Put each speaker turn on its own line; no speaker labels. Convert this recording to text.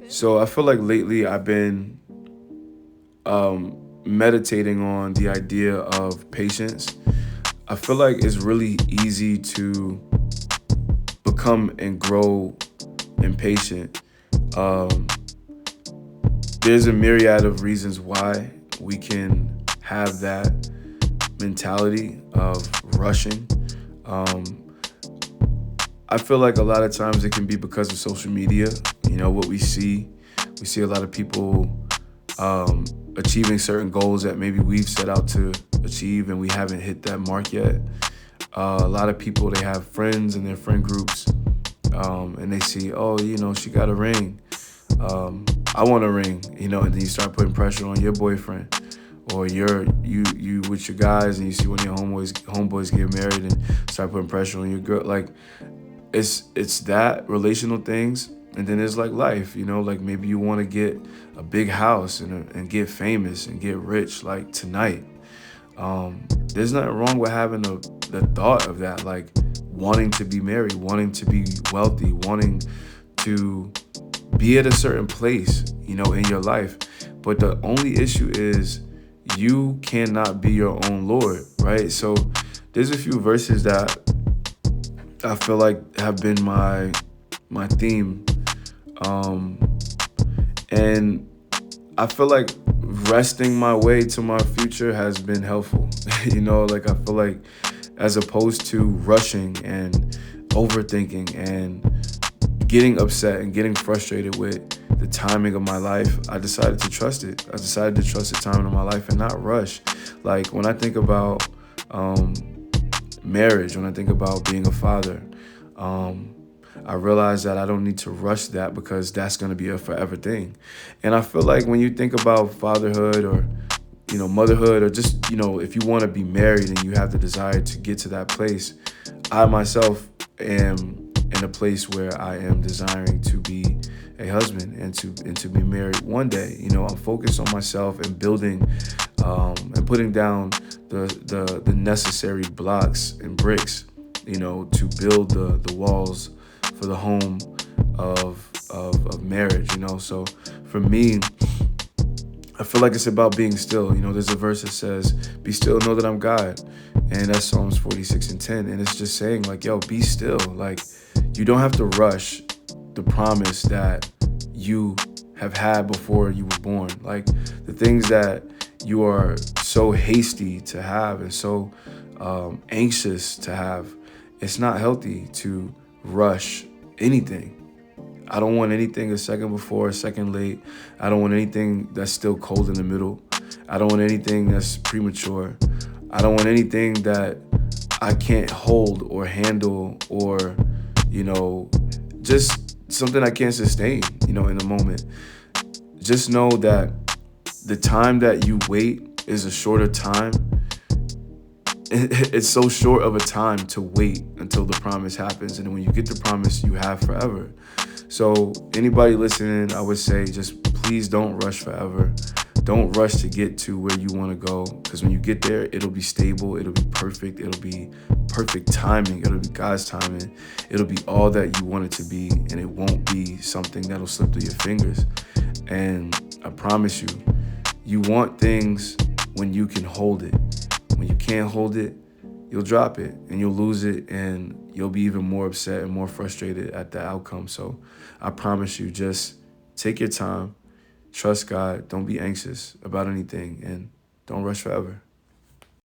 So I feel like lately I've been meditating on the idea of patience. I feel like it's really easy to become and grow impatient. Um, there's a myriad of reasons why we can have that mentality of rushing. Um, I feel like a lot of times it can be because of social media. You know, what we see a lot of people um, achieving certain goals that maybe we've set out to achieve and we haven't hit that mark yet. A lot of people, they have friends in their friend groups, and they see, oh, you know, she got a ring. I want a ring, you know, and then you start putting pressure on your boyfriend, or you with your guys, and you see one of your homeboys get married, and start putting pressure on your girl. Like it's that relational things, and then there's like life, you know, like maybe you want to get a big house and get famous and get rich like tonight. There's nothing wrong with having the thought of that, like wanting to be married, wanting to be wealthy, wanting to be at a certain place, you know, in your life. But the only issue is you cannot be your own Lord, right? So there's a few verses that I feel like have been my theme. Um, and I feel like resting my way to my future has been helpful. You know, like I feel like as opposed to rushing and overthinking and getting upset and getting frustrated with the timing of my life, I decided to trust it. I decided to trust the timing of my life and not rush. Like when I think about um, marriage, when I think about being a father, um, I realize that I don't need to rush that because that's going to be a forever thing. And I feel like when you think about fatherhood or you know motherhood or just you know if you want to be married and you have the desire to get to that place, I myself am in a place where I am desiring to be a husband and to be married one day. You know, I'm focused on myself and building and putting down the necessary blocks and bricks, you know, to build the walls for the home of marriage. You know, so for me, I feel like it's about being still. You know, there's a verse that says, "Be still, know that I'm God," and that's Psalms 46:10, and it's just saying like, "Yo, be still." Like, you don't have to rush the promise that you have had before you were born. Like the things that you are so hasty to have and so anxious to have, it's not healthy to rush anything. I don't want anything a second before, a second late. I don't want anything that's still cold in the middle. I don't want anything that's premature. I don't want anything that I can't hold or handle or, you know, just something I can't sustain, you know, in the moment. Just know that the time that you wait is a shorter time. It's so short of a time to wait until the promise happens. And then when you get the promise, you have forever. So anybody listening, I would say just please don't rush forever. Don't rush to get to where you want to go because when you get there, it'll be stable, it'll be perfect, it'll be perfect timing, it'll be God's timing, it'll be all that you want it to be, and it won't be something that'll slip through your fingers. And I promise you, you want things when you can hold it. When you can't hold it, you'll drop it and you'll lose it and you'll be even more upset and more frustrated at the outcome. So I promise you, just take your time, trust God, don't be anxious about anything, and don't rush forever.